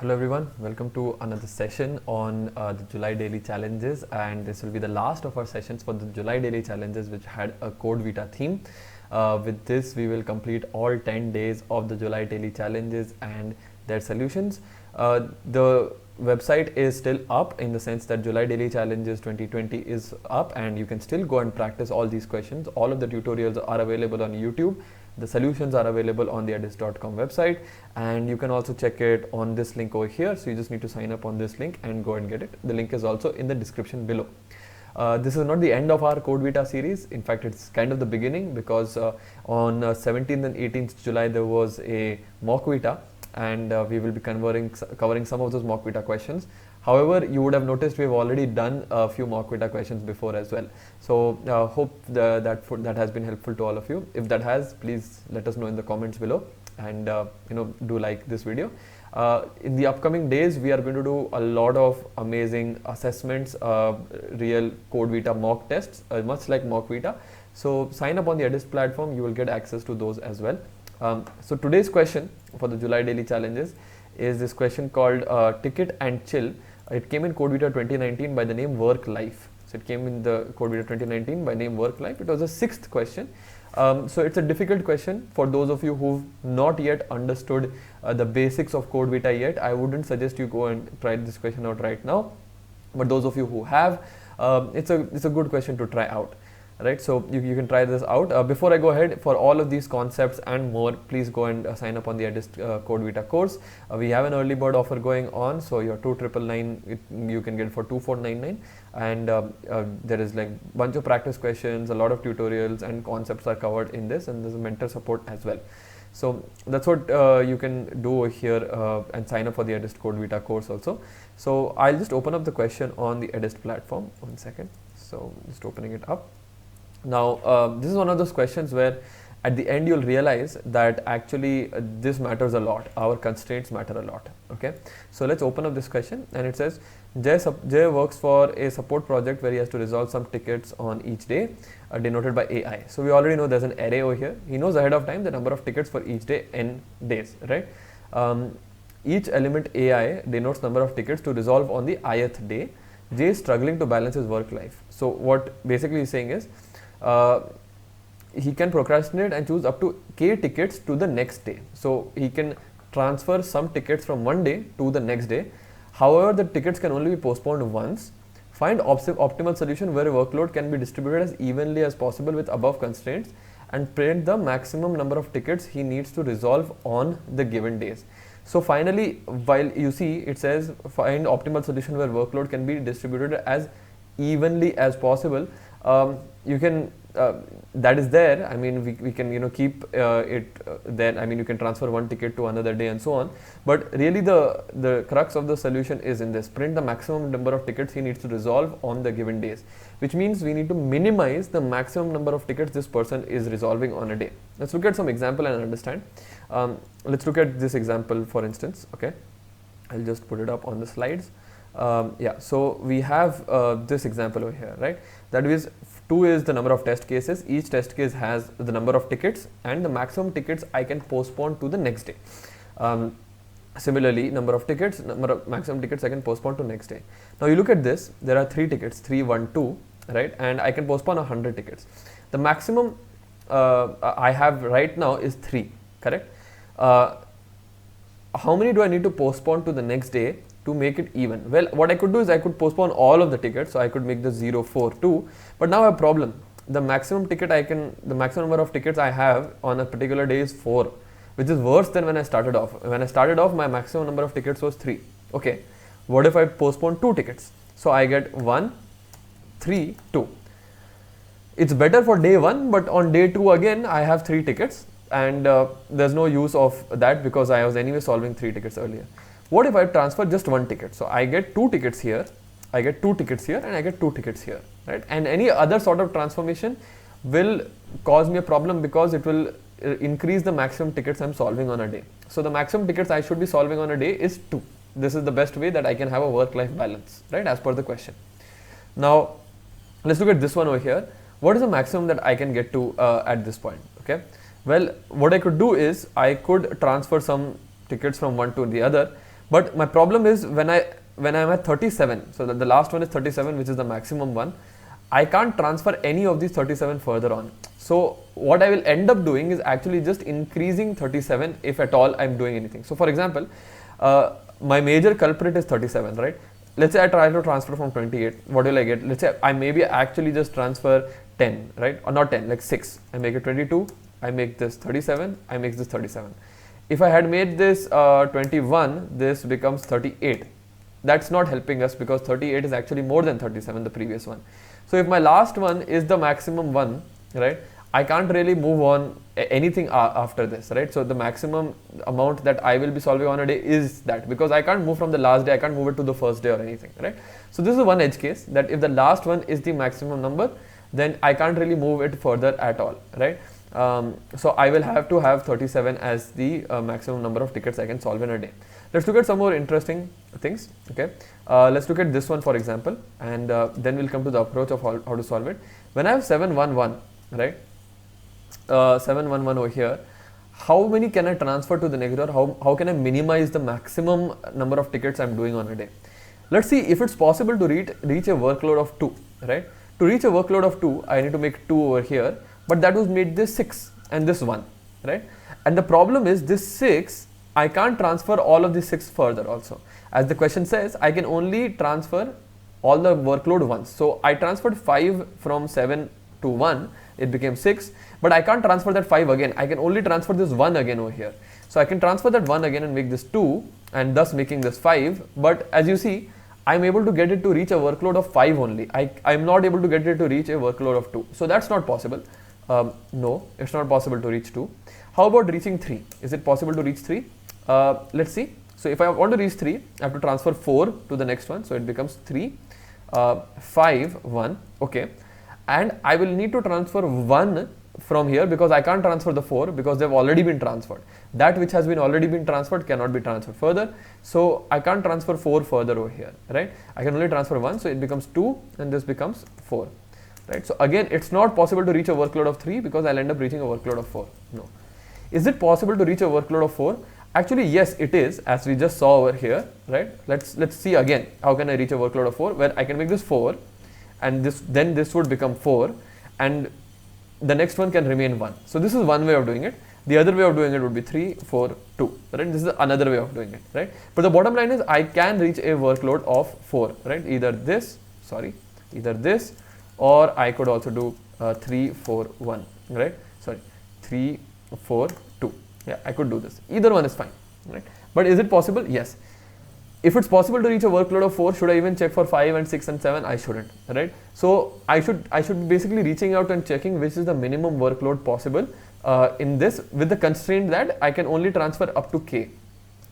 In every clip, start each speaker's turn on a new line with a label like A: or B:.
A: Hello everyone, welcome to another session on the July Daily Challenges, and this will be the last of our sessions for the July Daily Challenges which had a Code Vita theme. With this we will complete all 10 days of the July Daily Challenges and their solutions. The website is still up in the sense that July Daily Challenges 2020 is up and you can still go and practice all these questions. All of the tutorials are available on YouTube. The solutions are available on the edist.com website, and you can also check it on this link over here. So you just need to sign up on this link and go and get it. The link is also in the description below. This is not the end of our Code Vita series. In fact, it's kind of the beginning, because on 17th and 18th July there was a mock Vita, and we will be covering some of those mock Vita questions. However, you would have noticed we've already done a few mock Vita questions before as well. So hope that has been helpful to all of you. If that has, please let us know in the comments below, and do like this video. In the upcoming days, we are going to do a lot of amazing assessments, real Code Vita mock tests, much like mock Vita. So sign up on the Edist platform, you will get access to those as well. So today's question for the July Daily Challenges is this question called Ticket and Chill. It came in Code Vita 2019 by the name Work Life. So it came in the Code Vita 2019 by name Work Life. It was the 6th question. So it's a difficult question for those of you who've not yet understood the basics of Code Vita yet. I wouldn't suggest you go and try this question out right now. But those of you who have, it's a good question to try out. Right, so you can try this out. Before I go ahead, for all of these concepts and more, please go and sign up on the Edist Code Vita course. We have an early bird offer going on, so your 2,999 you can get for 2,499, and there is like bunch of practice questions, a lot of tutorials and concepts are covered in this, and there's a mentor support as well. So that's what you can do over here and sign up for the Edist Code Vita course also. So I'll just open up the question on the Edist platform. 1 second. So just opening it up. Now, this is one of those questions where at the end you'll realize that actually this matters a lot. Our constraints matter a lot. Okay, so let's open up this question, and it says Jay works for a support project where he has to resolve some tickets on each day, denoted by AI. So we already know there's an array over here. He knows ahead of time the number of tickets for each day n days, right? Each element AI denotes number of tickets to resolve on the ith day. Jay is struggling to balance his work life. So what basically he's saying is, he can procrastinate and choose up to k tickets to the next day. So he can transfer some tickets from one day to the next day. However, the tickets can only be postponed once. Find optimal solution where workload can be distributed as evenly as possible with above constraints, and print the maximum number of tickets he needs to resolve on the given days. So finally, while you see it says find optimal solution where workload can be distributed as evenly as possible, you can that is there. I mean, we can keep it there. I mean, you can transfer one ticket to another day and so on, but really the crux of the solution is in this: print the maximum number of tickets he needs to resolve on the given days, which means we need to minimize the maximum number of tickets this person is resolving on a day. Let's look at some example and understand. Let's look at this example, for instance. Okay, I'll just put it up on the slides. Yeah, so we have this example over here, right? That is, 2 is the number of test cases. Each test case has the number of tickets and the maximum tickets I can postpone to the next day. Similarly, number of tickets, maximum tickets I can postpone to next day. Now you look at this, there are 3 tickets, 3, 1, 2, right? And I can postpone 100 tickets. The maximum I have right now is 3, correct? How many do I need to postpone to the next day to make it even? Well, what I could do is I could postpone all of the tickets, so I could make the 0, 4, 2, but now I have a problem. The maximum number of tickets I have on a particular day is 4, which is worse than when I started off. When I started off, my maximum number of tickets was 3. Okay, what if I postpone 2 tickets? So I get 1, 3, 2. It's better for day 1, but on day 2 again I have 3 tickets, and there's no use of that because I was anyway solving 3 tickets earlier. What if I transfer just 1 ticket? So I get 2 tickets here, I get 2 tickets here, and I get 2 tickets here, right? And any other sort of transformation will cause me a problem because it will increase the maximum tickets I'm solving on a day. So the maximum tickets I should be solving on a day is 2. This is the best way that I can have a work-life balance, right? As per the question. Now, let's look at this one over here. What is the maximum that I can get to at this point? Okay. Well, what I could do is I could transfer some tickets from one to the other, But my problem is when I'm at 37, so that the last one is 37, which is the maximum one, I can't transfer any of these 37 further on. So what I will end up doing is actually just increasing 37 if at all I'm doing anything. So for example, my major culprit is 37, right? Let's say I try to transfer from 28. What will I get? Let's say I maybe actually just transfer 10, right? Or not 10, like 6. I make it 22. I make this 37. I make this 37. If I had made this 21, this becomes 38. That's not helping us because 38 is actually more than 37, the previous one. So if my last one is the maximum one, right, I can't really move on anything after this, right? So the maximum amount that I will be solving on a day is that, because I can't move from the last day, I can't move it to the first day or anything, right? So this is one edge case, that if the last one is the maximum number, then I can't really move it further at all, right? So I will have to have 37 as the maximum number of tickets I can solve in a day. Let's look at some more interesting things. Okay, let's look at this one for example, and then we'll come to the approach of how to solve it. When I have 711, right, 711 over here, how many can I transfer to the negative, or how can I minimize the maximum number of tickets I'm doing on a day? Let's see if it's possible to reach a workload of 2, right? To reach a workload of 2, I need to make 2 over here, but that was made this 6 and this 1, right? And the problem is this 6, I can't transfer all of the 6 further also. As the question says, I can only transfer all the workload once. So I transferred 5 from 7 to 1, it became 6, but I can't transfer that 5 again. I can only transfer this 1 again over here. So I can transfer that 1 again and make this 2, and thus making this 5. But as you see, I'm able to get it to reach a workload of 5 only. I'm not able to get it to reach a workload of 2. So that's not possible. No, it's not possible to reach 2. How about reaching 3? Is it possible to reach 3? Let's see. So if I want to reach 3, I have to transfer 4 to the next one. So it becomes 3, 5, 1. Okay. And I will need to transfer 1 from here because I can't transfer the 4 because they've already been transferred. That which has been already been transferred cannot be transferred further. So I can't transfer 4 further over here, right? I can only transfer 1. So it becomes 2 and this becomes 4, right? So again, it's not possible to reach a workload of 3 because I'll end up reaching a workload of 4. No. Is it possible to reach a workload of 4? Actually, yes, it is, as we just saw over here, right? Let's see again. How can I reach a workload of 4? Where I can make this 4 and then this would become 4 and the next one can remain 1. So this is one way of doing it. The other way of doing it would be 3, 4, 2, right? This is another way of doing it, right? But the bottom line is I can reach a workload of 4, right? Either this, or I could also do 3, 4, 1, right? 3, 4, 2. Yeah, I could do this. Either one is fine, right? But is it possible? Yes. If it's possible to reach a workload of 4, should I even check for 5 and 6 and 7? I shouldn't, right? So I should be basically reaching out and checking which is the minimum workload possible in this, with the constraint that I can only transfer up to k.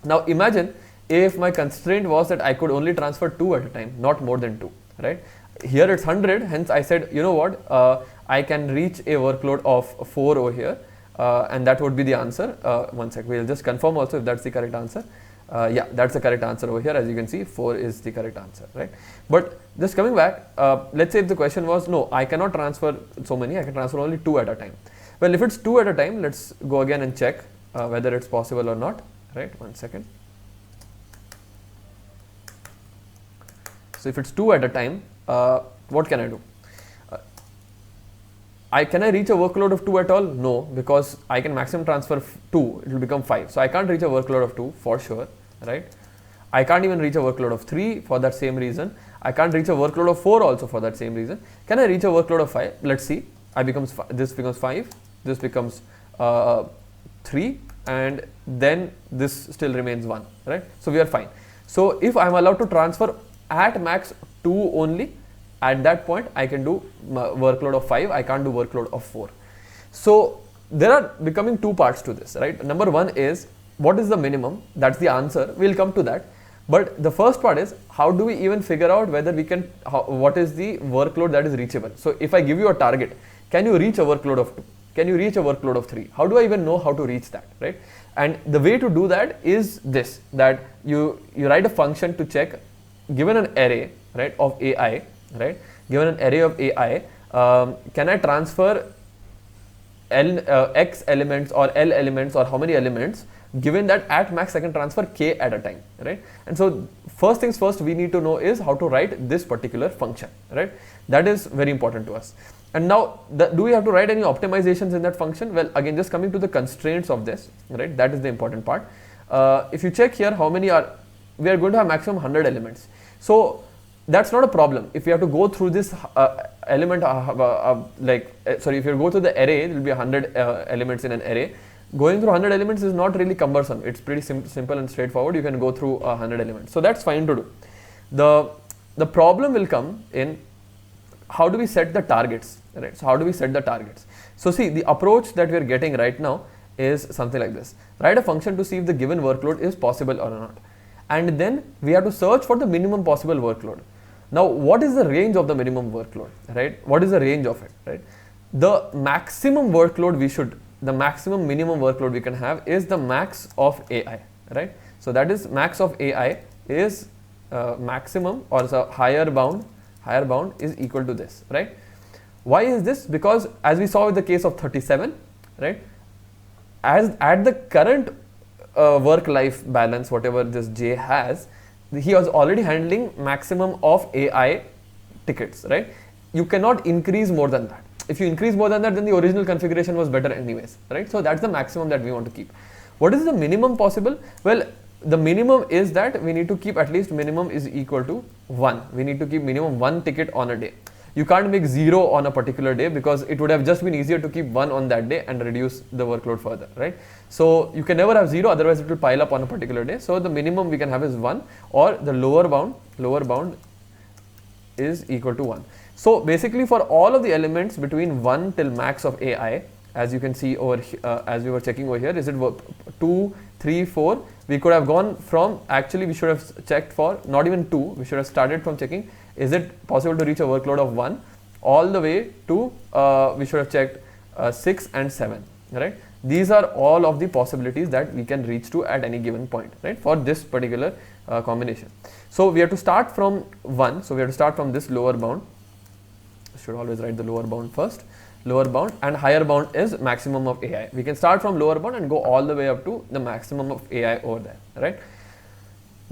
A: Now imagine if my constraint was that I could only transfer 2 at a time, not more than 2, right? Here it's 100, hence I said, you know what, I can reach a workload of 4 over here. And that would be the answer. One sec, we'll just confirm also if that's the correct answer. Yeah, that's the correct answer over here. As you can see, 4 is the correct answer, right? But just coming back, let's say if the question was, no, I cannot transfer so many, I can transfer only 2 at a time. Well, if it's 2 at a time, let's go again and check whether it's possible or not, right? One second. So if it's 2 at a time, what can I do? Can I reach a workload of 2 at all? No, because I can maximum transfer 2, it will become 5. So I can't reach a workload of 2 for sure, right? I can't even reach a workload of 3 for that same reason. I can't reach a workload of 4 also for that same reason. Can I reach a workload of 5? Let's see. This becomes 5, this becomes 3, and then this still remains 1, right? So we are fine. So if I'm allowed to transfer at max 2 only, at that point I can do workload of 5, I can't do workload of 4. So there are becoming 2 parts to this, right? Number 1 is what is the minimum? That's the answer. We'll come to that. But the first part is how do we even figure out whether we can, what is the workload that is reachable? So if I give you a target, can you reach a workload of 2? Can you reach a workload of 3? How do I even know how to reach that, right? And the way to do that is this, that you write a function to check, given an array, right, of AI, right? Given an array of AI, can I transfer x elements or l elements or how many elements given that at max I can transfer k at a time, right? And so first things first, we need to know is how to write this particular function, right? That is very important to us. And now, do we have to write any optimizations in that function? Well, again, just coming to the constraints of this, right? That is the important part. If you check here, how many are, we are going to have maximum 100 elements. So that's not a problem. If you have to go through this element, if you go through the array, there will be 100 elements in an array. Going through 100 elements is not really cumbersome. It's pretty simple and straightforward. You can go through 100 elements. So that's fine to do. The problem will come in how do we set the targets, right? So how do we set the targets? So see, the approach that we are getting right now is something like this. Write a function to see if the given workload is possible or not. And then we have to search for the minimum possible workload. Now, what is the range of the minimum workload, right? What is the range of it, right? The maximum workload the maximum minimum workload we can have is the max of AI, right? So that is max of AI is maximum, or the higher bound is equal to this, right? Why is this? Because as we saw with the case of 37, right? As at the current work-life balance, whatever this J has, he was already handling maximum of AI tickets, right? You cannot increase more than that. If you increase more than that, then the original configuration was better anyways, right? So that's the maximum that we want to keep. What is the minimum possible? Well, the minimum is that we need to keep at least minimum is equal to 1. We need to keep minimum 1 ticket on a day. You can't make 0 on a particular day, because it would have just been easier to keep 1 on that day and reduce the workload further, right? So you can never have 0, otherwise it will pile up on a particular day. So the minimum we can have is 1, or the lower bound is equal to 1. So basically for all of the elements between 1 till max of AI, as you can see over as we were checking over here, is it 2, 3, 4, we could have gone from, actually we should have checked for not even 2, we should have started from checking is it possible to reach a workload of 1 all the way to we should have checked 6 and 7, right? These are all of the possibilities that we can reach to at any given point, right, for this particular combination. So we have to start from 1, so we have to start from this lower bound. Should always write the lower bound first. Lower bound, and higher bound is maximum of AI. We can start from lower bound and go all the way up to the maximum of AI over there, right?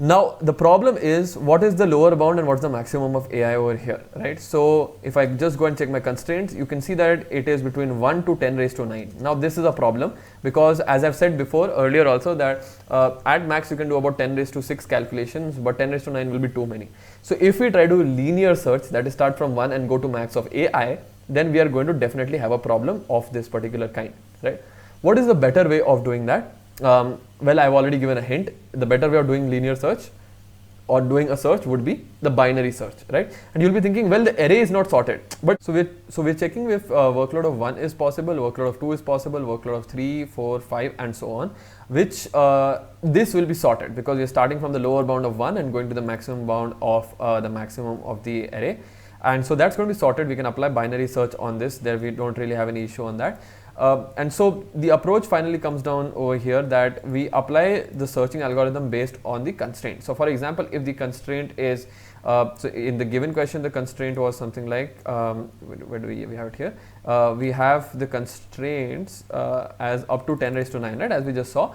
A: Now the problem is, what is the lower bound and what's the maximum of AI over here, right? So if I just go and check my constraints, you can see that it is between 1 to 10 raised to 9. Now this is a problem, because as I've said before earlier also that at max you can do about 10 raised to 6 calculations, but 10 raised to 9 will be too many. So if we try to linear search, that is start from 1 and go to max of AI, then we are going to definitely have a problem of this particular kind, right? What is the better way of doing that? Well, I've already given a hint. The better way of doing linear search or doing a search would be the binary search, right? And you'll be thinking, well, the array is not sorted. But so we're checking if workload of 1 is possible, workload of 2 is possible, workload of 3, 4, 5, and so on, which this will be sorted, because we're starting from the lower bound of 1 and going to the maximum bound of the maximum of the array. And so that's going to be sorted. We can apply binary search on this. There we don't really have any issue on that. And so the approach finally comes down over here, that we apply the searching algorithm based on the constraint. So for example, if the constraint is, so in the given question, the constraint was something like, where do we have it here? We have the constraints as up to 10 raised to 9, right? As we just saw.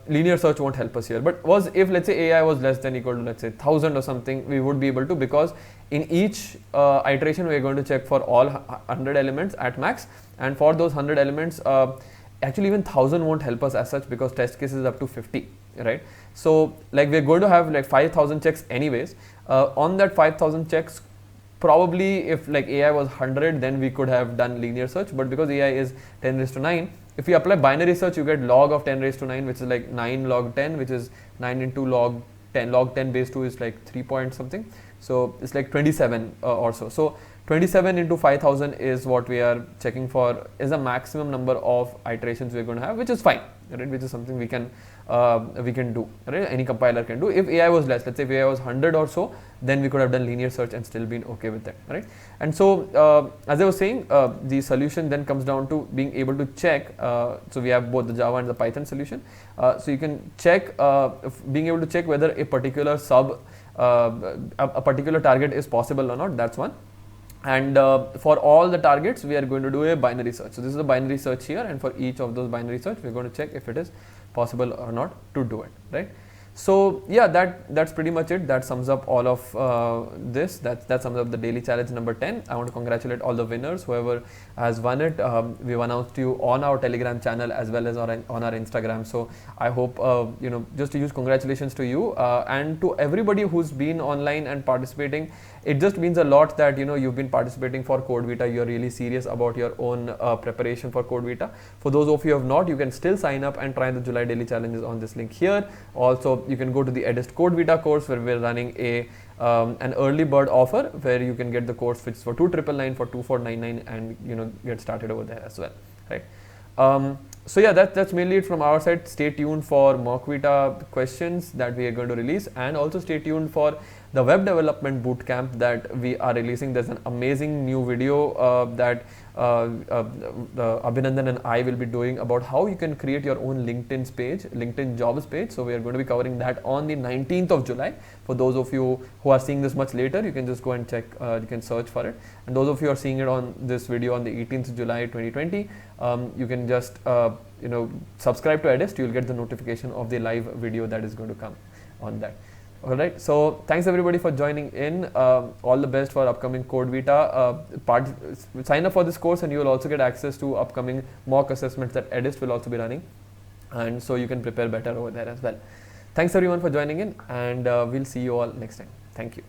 A: Linear search won't help us here, but if let's say AI was less than equal to, let's say 1000 or something, we would be able to, because in each iteration we are going to check for all 100 elements at max, and for those 100 elements actually even 1000 won't help us as such, because test cases is up to 50, right? So like we're going to have like 5000 checks anyways. On that 5000 checks, probably if like AI was 100, then we could have done linear search, but because AI is 10 raised to 9, if we apply binary search, you get log of 10 raised to 9, which is like 9 log 10, which is 9 into log 10. Log 10 base 2 is like 3 point something. So it's like 27 or so. So 27 into 5000 is what we are checking for, is the maximum number of iterations we're going to have, which is fine, right? Which is something we can do, right? Any compiler can do. If AI was less, let's say if AI was 100 or so, then we could have done linear search and still been okay with that, right? And so as I was saying, the solution then comes down to being able to check. So we have both the Java and the Python solution. So you can check, being able to check whether a particular a particular target is possible or not. That's one. And for all the targets, we are going to do a binary search. So this is a binary search here, and for each of those binary search, we're going to check if it is possible or not to do it, right? So yeah, that's pretty much it. That sums up all of this. That sums up the daily challenge number 10. I want to congratulate all the winners, whoever has won it. We've announced you on our Telegram channel as well as on our Instagram. So I hope just to use congratulations to you and to everybody who's been online and participating. It just means a lot that you've been participating for Code Vita. You're really serious about your own preparation for Code Vita. For those of you who have not, you can still sign up and try the July daily challenges on this link here. Also, you can go to the Edist Code Vita course, where we're running an early bird offer where you can get the course which is for 2,999 for 2,499 and get started over there as well, right? So yeah, that's mainly it from our side. Stay tuned for mock Vita questions that we are going to release, and also stay tuned for the web development bootcamp that we are releasing. There's an amazing new video that Abhinandan and I will be doing about how you can create your own LinkedIn jobs page. So we are going to be covering that on the 19th of July. For those of you who are seeing this much later, you can just go and check, you can search for it. And those of you who are seeing it on this video on the 18th of July 2020, you can just subscribe to Edist. You'll get the notification of the live video that is going to come on that. Alright, so thanks everybody for joining in. All the best for upcoming Code Vita. Sign up for this course and you will also get access to upcoming mock assessments that Edist will also be running, and so you can prepare better over there as well. Thanks everyone for joining in, and we'll see you all next time. Thank you.